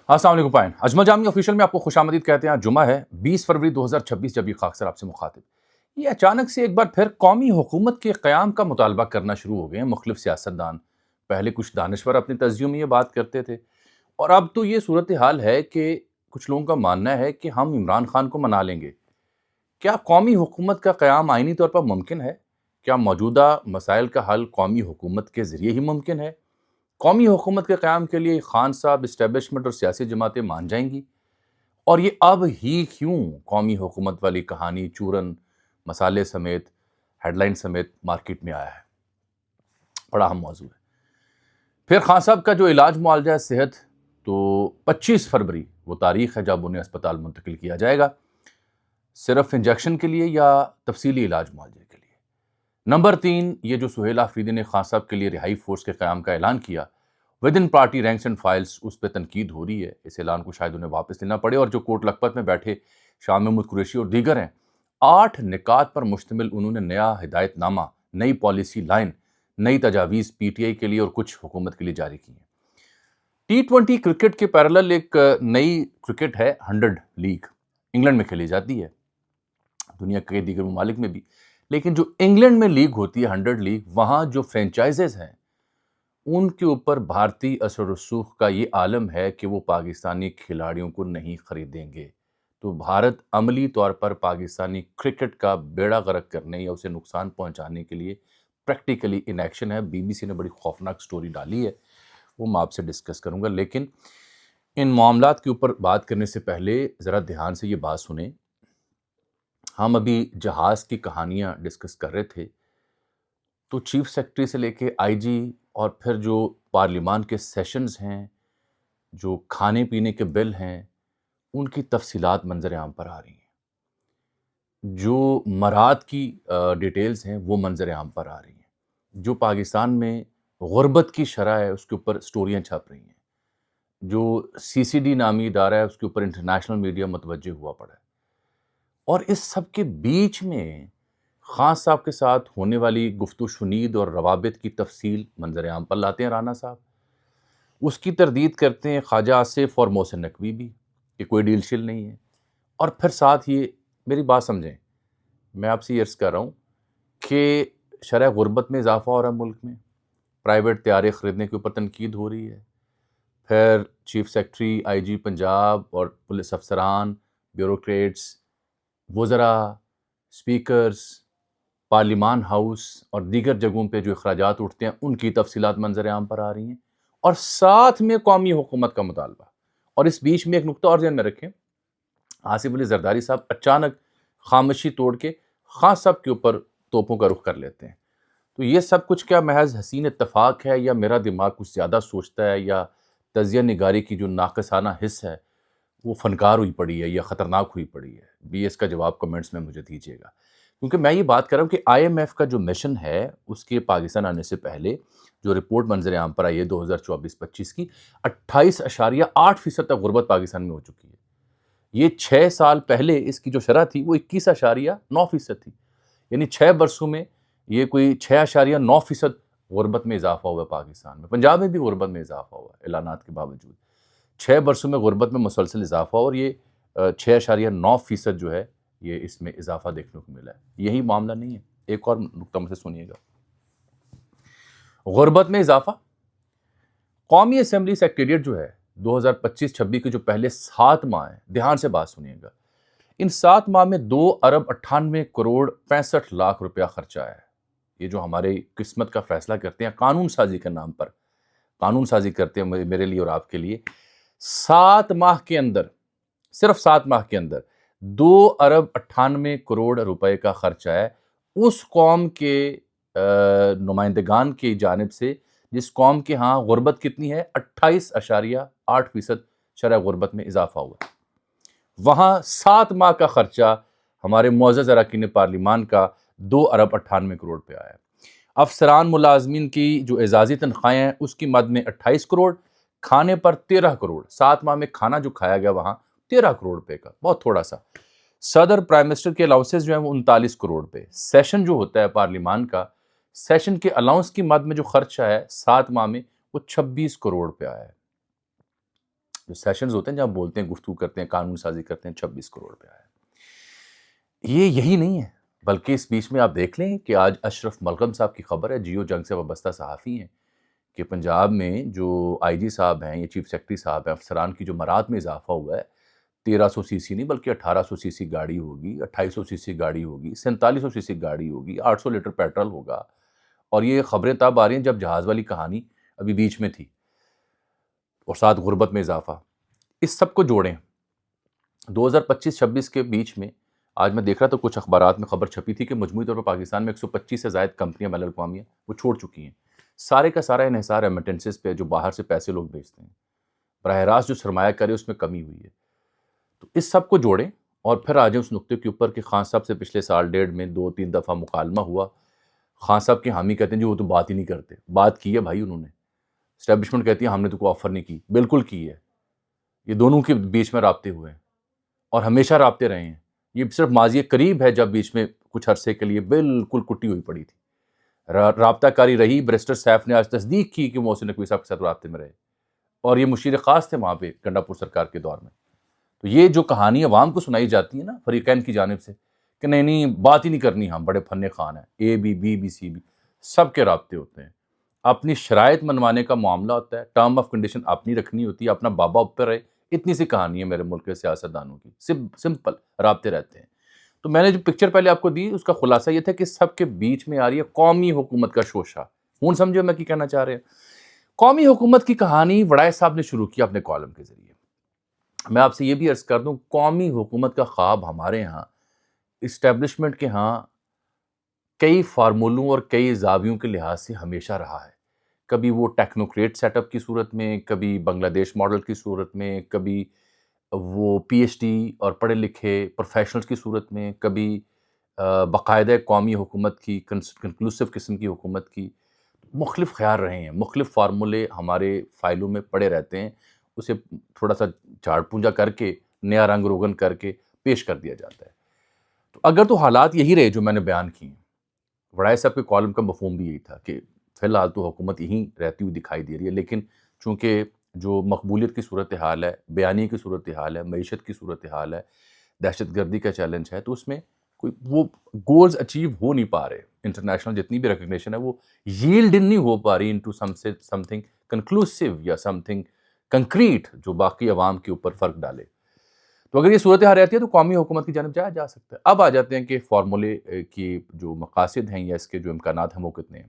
السلام علیکم پائن اجمل جامی آفیشیل میں آپ کو خوش آمدید کہتے ہیں. جمعہ ہے 20 فروری 2026 جب یہ خاکسر آپ سے مخاطب. یہ اچانک سے ایک بار پھر قومی حکومت کے قیام کا مطالبہ کرنا شروع ہو گئے ہیں مختلف سیاستدان. پہلے کچھ دانشور اپنے تجزیوں میں یہ بات کرتے تھے اور اب تو یہ صورتحال ہے کہ کچھ لوگوں کا ماننا ہے کہ ہم عمران خان کو منا لیں گے. کیا قومی حکومت کا قیام آئینی طور پر ممکن ہے؟ کیا موجودہ مسائل کا حل قومی حکومت کے ذریعے ہی ممکن ہے؟ قومی حکومت کے قیام کے لیے خان صاحب اسٹیبلشمنٹ اور سیاسی جماعتیں مان جائیں گی؟ اور یہ اب ہی کیوں قومی حکومت والی کہانی چورن مسالے سمیت ہیڈ لائن سمیت مارکیٹ میں آیا ہے؟ بڑا اہم موضوع ہے. پھر خان صاحب کا جو علاج معالجہ صحت تو 25 فروری وہ تاریخ ہے جب انہیں اسپتال منتقل کیا جائے گا، صرف انجیکشن کے لیے یا تفصیلی علاج معالجے کے لیے. نمبر 3، یہ جو سہیل آفریدی نے خان صاحب کے لیے رہائی فورس کے قیام کا اعلان کیا within party ranks and files, اس پہ تنقید ہو رہی ہے. اس اعلان کو شاید انہیں واپس لینا پڑے. اور جو کوٹ لکھپت میں بیٹھے شاہ محمود قریشی اور دیگر ہیں، 8 نکات پر مشتمل انہوں نے نیا ہدایت نامہ، نئی پالیسی لائن، نئی تجاویز پی ٹی آئی کے لیے اور کچھ حکومت کے لیے جاری کی ہیں. T20 کرکٹ کے پیرالل ایک نئی کرکٹ ہے 100 لیگ، انگلینڈ میں کھیلی جاتی ہے، دنیا کے دیگر ممالک میں بھی. لیکن جو انگلینڈ میں لیگ ہوتی ہے 100 لیگ، وہاں جو فرینچائزز ہیں ان کے اوپر بھارتی اثر رسوخ کا یہ عالم ہے کہ وہ پاکستانی کھلاڑیوں کو نہیں خریدیں گے. تو بھارت عملی طور پر پاکستانی کرکٹ کا بیڑا غرق کرنے یا اسے نقصان پہنچانے کے لیے پریکٹیکلی ان ایکشن ہے. بی بی سی نے بڑی خوفناک سٹوری ڈالی ہے، وہ میں آپ سے ڈسکس کروں گا. لیکن ان معاملات کے اوپر بات کرنے سے پہلے ذرا دھیان سے یہ بات سنیں. ہم ابھی جہاز کی کہانیاں ڈسکس کر رہے تھے تو چیف سیکرٹری سے لے کے آئی جی اور پھر جو پارلیمان کے سیشنز ہیں، جو کھانے پینے کے بل ہیں، ان کی تفصیلات منظر عام پر آ رہی ہیں. جو مراد کی ڈیٹیلز ہیں وہ منظر عام پر آ رہی ہیں. جو پاکستان میں غربت کی شرح ہے اس کے اوپر سٹوریاں چھپ رہی ہیں. جو سی سی ڈی نامی ادارہ ہے اس کے اوپر انٹرنیشنل میڈیا متوجہ ہوا پڑا ہے. اور اس سب کے بیچ میں خان صاحب کے ساتھ ہونے والی گفت و شنید اور روابط کی تفصیل منظر عام پر لاتے ہیں رانا صاحب. اس کی تردید کرتے ہیں خواجہ آصف اور محسن نقوی بھی کہ کوئی ڈیل شل نہیں ہے. اور پھر ساتھ یہ میری بات سمجھیں، میں آپ سے یہ عرض کر رہا ہوں کہ شرح غربت میں اضافہ ہو رہا ہے ملک میں، پرائیویٹ طیارے خریدنے کے اوپر تنقید ہو رہی ہے. پھر چیف سیکرٹری، آئی جی پنجاب اور پولیس افسران، بیوروکریٹس، وزراء، اسپیکرز، پارلیمان ہاؤس اور دیگر جگہوں پہ جو اخراجات اٹھتے ہیں ان کی تفصیلات منظر عام پر آ رہی ہیں، اور ساتھ میں قومی حکومت کا مطالبہ. اور اس بیچ میں ایک نقطہ اور ذہن میں رکھیں، آصف علی زرداری صاحب اچانک خاموشی توڑ کے خان صاحب کے اوپر توپوں کا رخ کر لیتے ہیں. تو یہ سب کچھ کیا محض حسین اتفاق ہے یا میرا دماغ کچھ زیادہ سوچتا ہے، یا تجزیہ نگاری کی جو ناقصانہ حص ہے وہ فنکار ہوئی پڑی ہے یا خطرناک ہوئی پڑی ہے؟ بھی اس کا جواب کمنٹس میں مجھے دیجیے گا. کیونکہ میں یہ بات کر رہا ہوں کہ آئی ایم ایف کا جو مشن ہے اس کے پاکستان آنے سے پہلے جو رپورٹ منظر عام پر آئی ہے 2024-25 کی، 28.8% تک غربت پاکستان میں ہو چکی ہے. یہ 6 سال پہلے اس کی جو شرح تھی وہ 21.9% تھی. یعنی 6 برسوں میں یہ کوئی 6.9% غربت میں اضافہ ہوا ہے پاکستان میں. پنجاب میں بھی غربت میں اضافہ ہوا ہے اعلانات کے باوجود. 6 برسوں میں غربت میں مسلسل اضافہ، اور یہ 6.9% جو ہے یہ اس میں اضافہ دیکھنے کو ملا ہے. یہی معاملہ نہیں ہے. ایک اور نکتہ مجھ سے سنیے گا. غربت میں اضافہ، قومی اسمبلی سیکریٹریٹ جو ہے 2025-26 کے جو پہلے 7 ماہ ہیں، دھیان سے بات سنیے گا، ان 7 ماہ میں 2.98 کروڑ 65 لاکھ روپیہ خرچہ ہے. یہ جو ہمارے قسمت کا فیصلہ کرتے ہیں قانون سازی کے نام پر، قانون سازی کرتے ہیں میرے لیے اور آپ کے لیے، 7 ماہ کے اندر، صرف 7 ماہ کے اندر 2.98 کروڑ روپے کا خرچہ ہے اس قوم کے نمائندگان کی جانب سے جس قوم کے ہاں غربت کتنی ہے، 28.8% شرح غربت میں اضافہ ہوا. وہاں 7 ماہ کا خرچہ ہمارے معزز اراکین پارلیمان کا 2.98 کروڑ پہ آیا. افسران ملازمین کی جو اعزازی تنخواہیں ہیں اس کی مد میں 28 کروڑ، کھانے پر 13 کروڑ، 7 ماہ میں کھانا جو کھایا گیا وہاں 13 کروڑ روپے کا، بہت تھوڑا سا. صدر پرائم منسٹر کے الاؤنسز جو ہیں وہ 39 کروڑ پہ. سیشن جو ہوتا ہے پارلیمان کا، سیشن کے الاؤنس کی مد میں جو خرچہ ہے 7 ماہ میں وہ 26 کروڑ پہ آیا ہے. جو سیشنز ہوتے ہیں جہاں بولتے ہیں، گفتگو کرتے ہیں، قانون سازی کرتے ہیں، 26 کروڑ روپے آیا ہے۔ یہ یہی نہیں ہے، بلکہ اس بیچ میں آپ دیکھ لیں کہ آج اشرف ملغم صاحب کی خبر ہے، جیو جنگ سے وابستہ صحافی ہیں، کہ پنجاب میں جو آئی جی صاحب ہیں یا چیف سیکرٹری صاحب ہیں، افسران کی جو مراد میں اضافہ ہوا ہے، 1300 سی سی نہیں بلکہ 1800 سی سی گاڑی ہوگی، 2800 سی سی گاڑی ہوگی، 4700 سی سی گاڑی ہوگی، 800 لیٹر پیٹرول ہوگا۔ اور یہ خبریں تب آ رہی ہیں جب جہاز والی کہانی ابھی بیچ میں تھی، اور ساتھ غربت میں اضافہ۔ اس سب کو جوڑیں 2025-26 کے بیچ میں، آج میں دیکھ رہا تھا کچھ اخبارات میں خبر چھپی تھی کہ مجموعی طور پر پاکستان میں 125 سے زائد کمپنیاں بین الاقوامی ہیں، وہ چھوڑ چکی ہیں۔ سارے کا سارا انحصار ریمیٹنسز پہ، جو باہر سے پیسے لوگ بھیجتے ہیں، براہ راست جو سرمایہ کاری اس میں کمی ہوئی ہے۔ تو اس سب کو جوڑیں اور پھر آ جائیں اس نقطے کے اوپر کہ خان صاحب سے پچھلے سال ڈیڑھ میں 2-3 دفعہ مکالمہ ہوا۔ خان صاحب کے حامی کہتے ہیں جی وہ تو بات ہی نہیں کرتے۔ بات کی ہے بھائی انہوں نے، اسٹیبلشمنٹ کہتی ہے ہم نے تو کوئی آفر نہیں کی، بالکل کی ہے۔ یہ دونوں کے بیچ میں رابطے ہوئے ہیں اور ہمیشہ رابطے رہے ہیں۔ یہ صرف ماضی قریب ہے جب بیچ میں کچھ عرصے کے لیے بالکل کٹی ہوئی پڑی تھی، رابطہ کاری رہی۔ بیرسٹر سیف نے آج تصدیق کی کہ محسن نقوی صاحب کے ساتھ رابطے میں رہے، اور یہ مشیر خاص تھے وہاں پہ گنڈا پور سرکار کے دور میں۔ تو یہ جو کہانی عوام کو سنائی جاتی ہے نا فریقین کی جانب سے کہ نہیں نہیں بات ہی نہیں کرنی، ہم بڑے فن خان ہیں، A B B B C B, سب کے رابطے ہوتے ہیں۔ اپنی شرائط منوانے کا معاملہ ہوتا ہے، ٹرم آف کنڈیشن اپنی رکھنی ہوتی ہے، اپنا بابا اوپر رہے۔ اتنی سی کہانی ہے میرے ملک کے سیاستدانوں کی، سمپل رابطے رہتے ہیں۔ تو میں نے جو پکچر پہلے آپ کو دی اس کا خلاصہ یہ تھا کہ سب کے بیچ میں آ رہی ہے قومی حکومت کا شوشہ۔ ہوں سمجھو میں کی کہنا چاہ رہے ہیں۔ قومی حکومت کی کہانی وڑائے صاحب نے شروع کی اپنے کالم کے ذریعے۔ میں آپ سے یہ بھی عرض کر دوں، قومی حکومت کا خواب ہمارے ہاں اسٹیبلشمنٹ کے ہاں کئی فارمولوں اور کئی زاویوں کے لحاظ سے ہمیشہ رہا ہے۔ کبھی وہ ٹیکنوکریٹ سیٹ اپ کی صورت میں، کبھی بنگلہ دیش ماڈل کی صورت میں، کبھی وہ پی ایچ ڈی اور پڑھے لکھے پروفیشنلز کی صورت میں، کبھی باقاعدہ قومی حکومت کی کنکلوسیو قسم کی حکومت کی۔ مختلف خیال رہے ہیں، مختلف فارمولے ہمارے فائلوں میں پڑے رہتے ہیں، اسے تھوڑا سا جھاڑ پونجا کر کے، نیا رنگ روگن کر کے پیش کر دیا جاتا ہے۔ تو اگر تو حالات یہی رہے جو میں نے بیان کی ہیں، وڑائے صاحب کے کالم کا مفہوم بھی یہی تھا کہ فی الحال تو حکومت یہیں رہتی ہوئی دکھائی دے رہی ہے، لیکن چونکہ جو مقبولیت کی صورتحال ہے، بیانی کی صورتحال ہے، معیشت کی صورتحال ہے، دہشت گردی کا چیلنج ہے، تو اس میں کوئی وہ گولز اچیو ہو نہیں پا رہے۔ انٹرنیشنل جتنی بھی ریکگنیشن ہے وہ ییلڈ نہیں ہو پا رہی انٹو سم تھنگ کنکلوسیو یا سم تھنگ کنکریٹ جو باقی عوام کے اوپر فرق ڈالے۔ تو اگر یہ صورتحال رہتی ہے تو قومی حکومت کی جانب جایا جا سکتا ہے۔ اب آ جاتے ہیں کہ فارمولے کی جو مقاصد ہیں یا اس کے جو امکانات ہیں وہ کتنے ہیں۔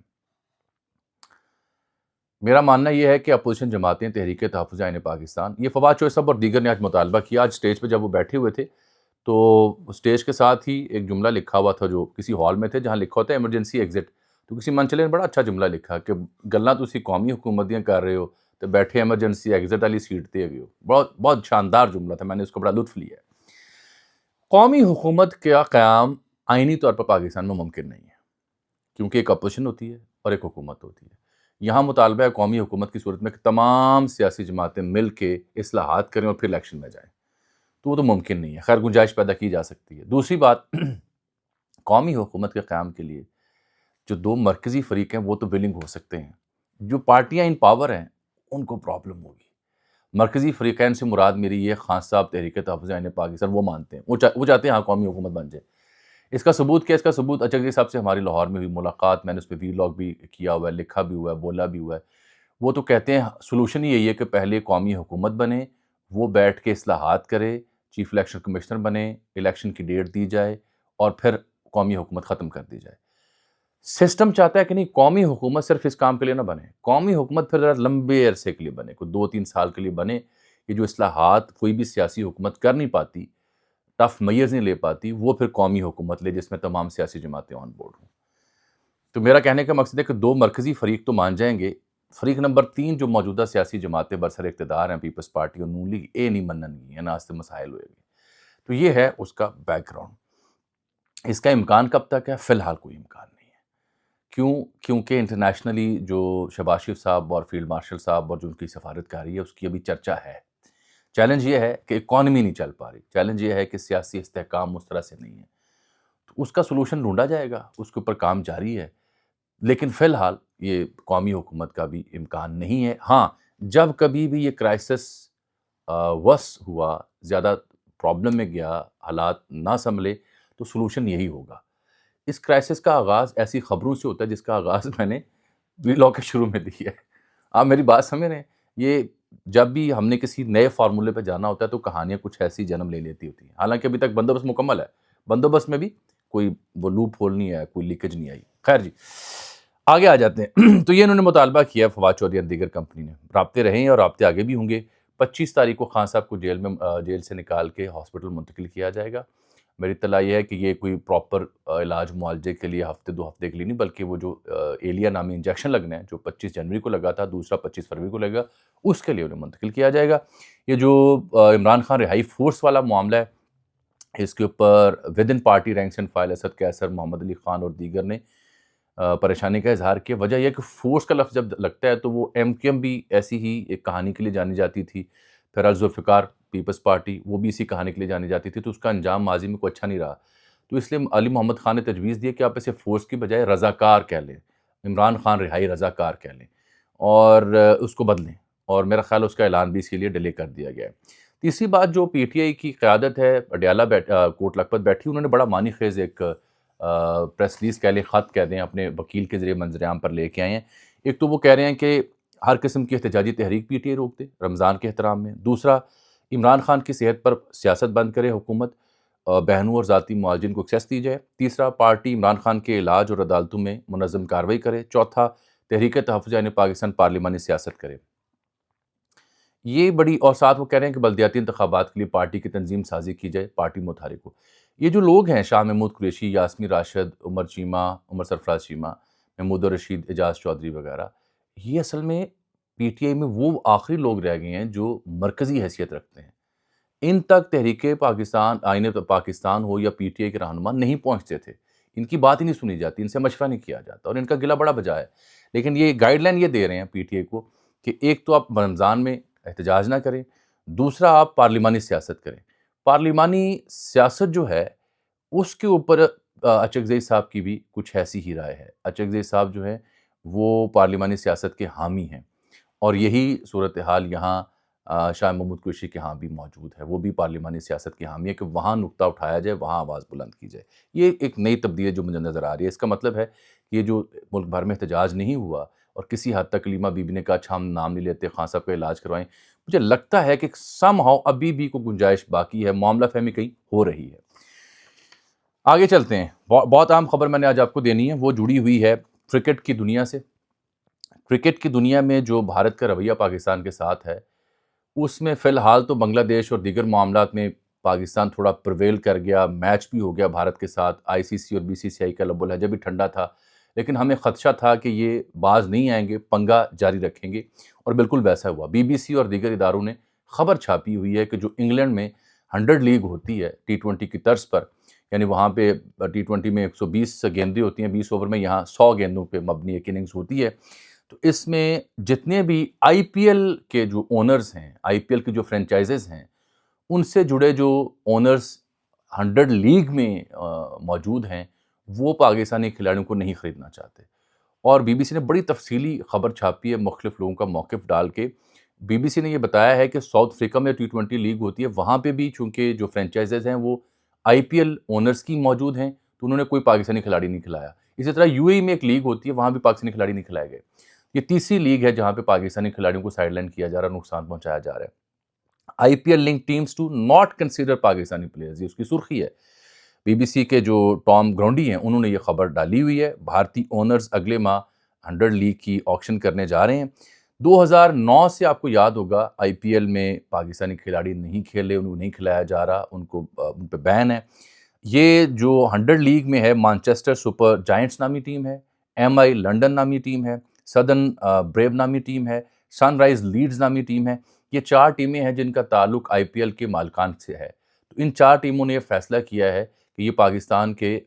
میرا ماننا یہ ہے کہ اپوزیشن جماعتیں، تحریک تحفظ آئین پاکستان، یہ فواد چوہے صاحب اور دیگر نے آج مطالبہ کیا۔ آج اسٹیج پہ جب وہ بیٹھے ہوئے تھے تو اسٹیج کے ساتھ ہی ایک جملہ لکھا ہوا تھا، جو کسی ہال میں تھے جہاں لکھا ہوتا ہے ایمرجنسی ایگزٹ۔ تو کسی منچلے نے بڑا اچھا جملہ لکھا کہ گلاں تسی قومی حکومتیاں کر رہے ہو تو بیٹھے ایمرجنسی ایگزٹ والی سیٹ تے ہوئے ہو۔ بہت شاندار جملہ تھا، میں نے اس کو بڑا لطف لیا ہے۔ قومی حکومت کا قیام آئینی طور پر پاکستان میں ممکن نہیں ہے، کیونکہ ایک اپوزیشن ہوتی ہے اور ایک حکومت ہوتی ہے۔ یہاں مطالبہ ہے قومی حکومت کی صورت میں کہ تمام سیاسی جماعتیں مل کے اصلاحات کریں اور پھر الیکشن میں جائیں، تو وہ تو ممکن نہیں ہے۔ خیر گنجائش پیدا کی جا سکتی ہے۔ دوسری بات، قومی حکومت کے قیام کے لیے جو دو مرکزی فریق ہیں وہ تو ولنگ ہو سکتے ہیں، جو پارٹیاں ان پاور ہیں ان کو پرابلم ہوگی۔ مرکزی فریقین سے مراد میری یہ خان صاحب، تحریک تحفظ آئین پاکستان، وہ مانتے ہیں، وہ چاہتے ہیں ہاں قومی حکومت بن جائے۔ اس کا ثبوت کیا؟ اس کا ثبوت اچھا صاحب سے ہماری لاہور میں ہوئی ملاقات، میں نے اس پہ وی لاگ بھی کیا ہوا ہے، لکھا بھی ہوا ہے، بولا بھی ہوا ہے۔ وہ تو کہتے ہیں سولوشن ہی یہی ہے کہ پہلے قومی حکومت بنے، وہ بیٹھ کے اصلاحات کرے، چیف الیکشن کمشنر بنے، الیکشن کی ڈیٹ دی جائے اور پھر قومی حکومت ختم کر دی جائے۔ سسٹم چاہتا ہے کہ نہیں، قومی حکومت صرف اس کام کے لیے نہ بنے، قومی حکومت پھر ذرا لمبے عرصے کے لیے بنے، کوئی 2-3 سال کے لیے بنے، کہ جو اصلاحات کوئی بھی سیاسی حکومت کر نہیں پاتی، ٹف میئرز نہیں لے پاتی، وہ پھر قومی حکومت لے جس میں تمام سیاسی جماعتیں آن بورڈ ہوں۔ تو میرا کہنے کا مقصد ہے کہ دو مرکزی فریق تو مان جائیں گے، فریق نمبر 3 جو موجودہ سیاسی جماعتیں برسر اقتدار ہیں، پیپلز پارٹی اور نون لیگ، اے نہیں منن گی، ناستے مسائل ہوئے گی۔ تو یہ ہے اس کا بیک گراؤنڈ۔ اس کا امکان کب تک ہے؟ فی الحال کوئی امکان نہیں ہے۔ کیونکہ انٹرنیشنلی جو شہباز شریف صاحب اور فیلڈ مارشل صاحب اور جو ان کی سفارتکاری ہے اس کی ابھی چرچا ہے۔ چیلنج یہ ہے کہ اکانومی نہیں چل پا رہی، چیلنج یہ ہے کہ سیاسی استحکام اس طرح سے نہیں ہے، تو اس کا سولوشن ڈھونڈا جائے گا، اس کے اوپر کام جاری ہے، لیکن فی الحال یہ قومی حکومت کا بھی امکان نہیں ہے۔ ہاں، جب کبھی بھی یہ کرائسس وس ہوا، زیادہ پرابلم میں گیا، حالات نہ سنبھلے تو سلوشن یہی ہوگا۔ اس کرائسس کا آغاز ایسی خبروں سے ہوتا ہے جس کا آغاز میں نے وی لاگ کے شروع میں دی ہے۔ آپ میری بات سمجھ رہے ہیں؟ یہ جب بھی ہم نے کسی نئے فارمولے پہ جانا ہوتا ہے تو کہانیاں کچھ ایسی جنم لے لیتی ہوتی ہیں، حالانکہ ابھی تک بندوبست مکمل ہے، بندوبست میں بھی کوئی وہ لوپ ہول نہیں ہے، کوئی لیکیج نہیں آئی۔ خیر جی، آگے آ جاتے ہیں۔ تو یہ انہوں نے مطالبہ کیا فواد چودھری اور دیگر کمپنی نے، رابطے رہے ہیں اور رابطے آگے بھی ہوں گے۔ 25 تاریخ کو خان صاحب کو جیل سے نکال کے ہاسپٹل منتقل کیا جائے گا۔ میری اطلاع یہ ہے کہ یہ کوئی پراپر علاج معالجے کے لیے ہفتے 2 ہفتے کے لیے نہیں، بلکہ وہ جو ایلیا نامی انجیکشن لگنا ہے جو 25 جنوری کو لگا تھا، دوسرا 25 فروری کو لگا، اس کے لیے انہیں منتقل کیا جائے گا۔ یہ جو عمران خان رہائی فورس والا معاملہ ہے، اس کے اوپر with in party ranks and file Asad کیسر، محمد علی خان اور دیگر نے پریشانی کا اظہار کیا۔ وجہ یہ کہ فورس کا لفظ جب لگتا ہے تو وہ ایم کیو ایم بھی ایسی ہی ایک کہانی کے لیے جانی جاتی تھی، پھر الذوالفقار پیپلز پارٹی وہ بھی اسی کہانی کے لیے جانی جاتی تھی، تو اس کا انجام ماضی میں کوئی اچھا نہیں رہا۔ تو اس لیے علی محمد خان نے تجویز دی کہ آپ اسے فورس کی بجائے رضاکار کہہ لیں، عمران خان رہائی رضاکار کہہ لیں اور اس کو بدلیں، اور میرا خیال ہے اس کا اعلان بھی اسی لیے ڈیلے کر دیا گیا ہے۔ تیسری بات، جو پی ٹی آئی کی قیادت ہے، اڈیالہ کوٹ لکھپت بیٹھی، انہوں نے بڑا معنی خیز ایک پریس ریلیز کہہ لیں، خط کہہ دیں، اپنے وکیل کے ذریعے منظر عام پر لے کے آئے ہیں۔ ایک تو وہ کہہ رہے ہیں کہ ہر قسم کی احتجاجی تحریک پی ٹی آئی روک دے رمضان کے احترام میں۔ دوسرا، عمران خان کی صحت پر سیاست بند کرے حکومت، بہنوں اور ذاتی معالجین کو ایکسیس دی جائے۔ تیسرا، پارٹی عمران خان کے علاج اور عدالتوں میں منظم کارروائی کرے۔ چوتھا، تحریک تحفظ یعنی پاکستان پارلیمانی سیاست کرے۔ یہ بڑی، اور ساتھ وہ کہہ رہے ہیں کہ بلدیاتی انتخابات کے لیے پارٹی کی تنظیم سازی کی جائے، پارٹی متحرک ہو۔ یہ جو لوگ ہیں، شاہ محمود قریشی، یاسمین راشد، عمر چیمہ، عمر سرفراز چیمہ، محمود الرشید، اعجاز چودھری وغیرہ، یہ اصل میں پی ٹی آئی میں وہ آخری لوگ رہ گئے ہیں جو مرکزی حیثیت رکھتے ہیں۔ ان تک تحریک پاکستان، آئین پاکستان ہو یا پی ٹی آئی کے رہنما نہیں پہنچتے تھے، ان کی بات ہی نہیں سنی جاتی، ان سے مشورہ نہیں کیا جاتا، اور ان کا گلہ بڑا بجا ہے۔ لیکن یہ گائیڈ لائن یہ دے رہے ہیں پی ٹی آئی کو کہ ایک تو آپ رمضان میں احتجاج نہ کریں، دوسرا آپ پارلیمانی سیاست کریں۔ پارلیمانی سیاست جو ہے اس کے اوپر اچکزئی صاحب کی بھی کچھ ایسی ہی رائے ہے۔ اچکزئی صاحب جو ہے وہ پارلیمانی سیاست کے حامی ہیں، اور یہی صورتحال یہاں شاہ محمود قریشی کے ہاں بھی موجود ہے، وہ بھی پارلیمانی سیاست کے حامی ہے کہ وہاں نقطہ اٹھایا جائے، وہاں آواز بلند کی جائے۔ یہ ایک نئی تبدیلی جو مجھے نظر آ رہی ہے۔ اس کا مطلب ہے کہ یہ جو ملک بھر میں احتجاج نہیں ہوا، اور کسی حد تک کلیمہ بی بی نے کہا اچھا ہم نام نہیں لیتے، خان صاحب کا علاج کروائیں، مجھے لگتا ہے کہ سم ہاؤ ابھی بھی کوئی گنجائش باقی ہے، معاملہ فہمی کہیں ہو رہی ہے۔ آگے چلتے ہیں۔ بہت اہم خبر میں نے آج آپ کو دینی ہے، وہ جڑی ہوئی ہے کرکٹ کی دنیا سے۔ کرکٹ کی دنیا میں جو بھارت کا رویہ پاکستان کے ساتھ ہے، اس میں فی الحال تو بنگلہ دیش اور دیگر معاملات میں پاکستان تھوڑا پرویل کر گیا، میچ بھی ہو گیا بھارت کے ساتھ، آئی سی سی اور بی سی سی آئی کا لب و لہجہ بھی ٹھنڈا تھا، لیکن ہمیں خدشہ تھا کہ یہ باز نہیں آئیں گے، پنگا جاری رکھیں گے، اور بالکل ویسا ہوا۔ بی بی سی اور دیگر اداروں نے خبر چھاپی ہوئی ہے کہ جو انگلینڈ میں 100 لیگ ہوتی ہے T20 کی طرز پر، یعنی وہاں پہ T20 میں 120 گیندیں ہوتی ہیں 20 اوور میں، یہاں 100 گیندوں پہ مبنی ایک اننگز ہوتی ہے۔ تو اس میں جتنے بھی آئی پی ایل کے جو اونرز ہیں، آئی پی ایل کی جو فرینچائزز ہیں، ان سے جڑے جو اونرز 100 لیگ میں موجود ہیں، وہ پاکستانی کھلاڑیوں کو نہیں خریدنا چاہتے، اور بی بی سی نے بڑی تفصیلی خبر چھاپی ہے مختلف لوگوں کا موقف ڈال کے۔ بی بی سی نے یہ بتایا ہے کہ ساؤتھ افریقہ میں T20 لیگ ہوتی ہے، وہاں پہ بھی چونکہ جو فرینچائزز ہیں وہ آئی پی ایل اونرز کی موجود ہیں، تو انہوں نے کوئی پاکستانی کھلاڑی نہیں کھلایا۔ اسی طرح یو اے ای میں ایک لیگ ہوتی ہے، وہاں بھی پاکستانی کھلاڑی نہیں کھلائے گئے۔ یہ تیسری لیگ ہے جہاں پہ پاکستانی کھلاڑیوں کو سائیڈ لائن کیا جا رہا ہے، نقصان پہنچایا جا رہا ہے۔ I P L link teams to not consider Pakistani players, یہ اس کی سرخی ہے۔ بی بی سی کے جو ٹام گراؤنڈی ہیں، انہوں نے یہ خبر ڈالی ہوئی ہے۔ بھارتی اونرز اگلے ماہ 100 لیگ کی آکشن کرنے جا رہے ہیں۔ 2009 سے آپ کو یاد ہوگا آئی پی ایل میں پاکستانی کھلاڑی نہیں کھیلے، انہیں نہیں کھلایا جا رہا، ان پہ بین ہے۔ یہ جو 100 لیگ میں ہے، مانچسٹر سپر جائنٹس نامی ٹیم ہے، ایم آئی لنڈن نامی ٹیم ہے، سدرن بریو نامی ٹیم ہے، سن رائز لیڈز نامی ٹیم ہے۔ یہ 4 ٹیمیں ہیں جن کا تعلق آئی پی ایل کے مالکان سے ہے۔ تو ان 4 ٹیموں نے یہ فیصلہ کیا ہے کہ یہ پاکستان کے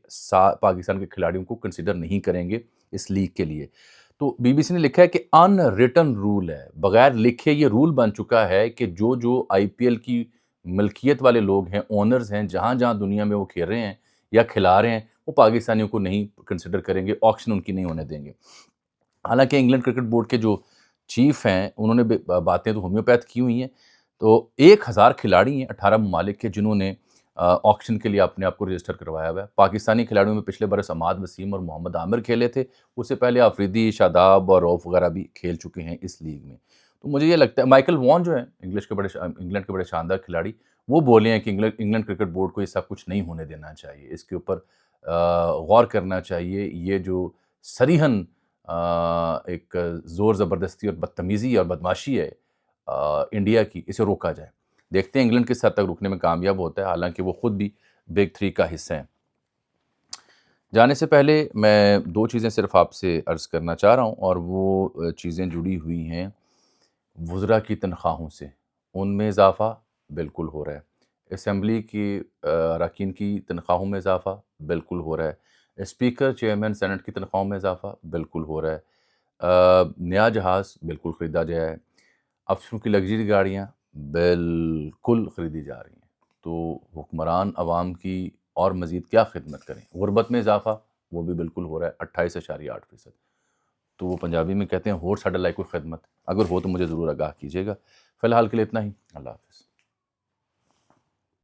کھلاڑیوں کو کنسیڈر نہیں کریں گے اس لیگ کے لیے۔ تو بی بی سی نے لکھا ہے کہ ان ریٹن رول ہے، بغیر لکھے یہ رول بن چکا ہے کہ جو آئی پی ایل کی ملکیت والے لوگ ہیں، اونرز ہیں، جہاں جہاں دنیا میں وہ کھیل رہے ہیں یا کھلا رہے ہیں، وہ پاکستانیوں کو نہیں کنسیڈر کریں گے، آکشن ان کی نہیں ہونے دیں گے۔ حالانکہ انگلینڈ کرکٹ بورڈ کے جو چیف ہیں، انہوں نے باتیں تو ہومیوپیتھ کی ہوئی ہیں، تو 1000 کھلاڑی ہیں 18 ممالک کے جنہوں نے آکشن کے لیے اپنے آپ کو رجسٹر کروایا ہوا ہے۔ پاکستانی کھلاڑیوں میں پچھلے برس عماد وسیم اور محمد عامر کھیلے تھے، اس سے پہلے آفریدی، شاداب اور روف وغیرہ بھی کھیل چکے ہیں اس لیگ میں۔ تو مجھے یہ لگتا ہے مائیکل وان جو ہیں انگلینڈ کے بڑے شاندار کھلاڑی، وہ بولے ہیں کہ انگلینڈ کرکٹ بورڈ کو یہ سب کچھ نہیں ہونے دینا چاہیے، اس کے اوپر غور کرنا چاہیے۔ یہ جو صریحاً ایک زور زبردستی اور بدتمیزی اور بدمعاشی ہے انڈیا کی، اسے روکا جائے۔ دیکھتے ہیں انگلینڈ کس حد تک رکنے میں کامیاب ہوتا ہے، حالانکہ وہ خود بھی بگ 3 کا حصہ ہیں۔ جانے سے پہلے میں 2 چیزیں صرف آپ سے عرض کرنا چاہ رہا ہوں، اور وہ چیزیں جڑی ہوئی ہیں وزراء کی تنخواہوں سے۔ ان میں اضافہ بالکل ہو رہا ہے، اسمبلی کی اراکین کی تنخواہوں میں اضافہ بالکل ہو رہا ہے، اسپیکر، چیئرمین سینٹ کی تنخواہوں میں اضافہ بالکل ہو رہا ہے، نیا جہاز بالکل خریدا گیا ہے، افسروں کی لگژری گاڑیاں بالکل خریدی جا رہی ہیں۔ تو حکمران عوام کی اور مزید کیا خدمت کریں؟ غربت میں اضافہ وہ بھی بالکل ہو رہا ہے 28.8%۔ تو وہ پنجابی میں کہتے ہیں ہور ساڈے لائے کوئی خدمت، اگر ہو تو مجھے ضرور آگاہ کیجیے گا۔ فی الحال کے لیے اتنا ہی، اللہ حافظ۔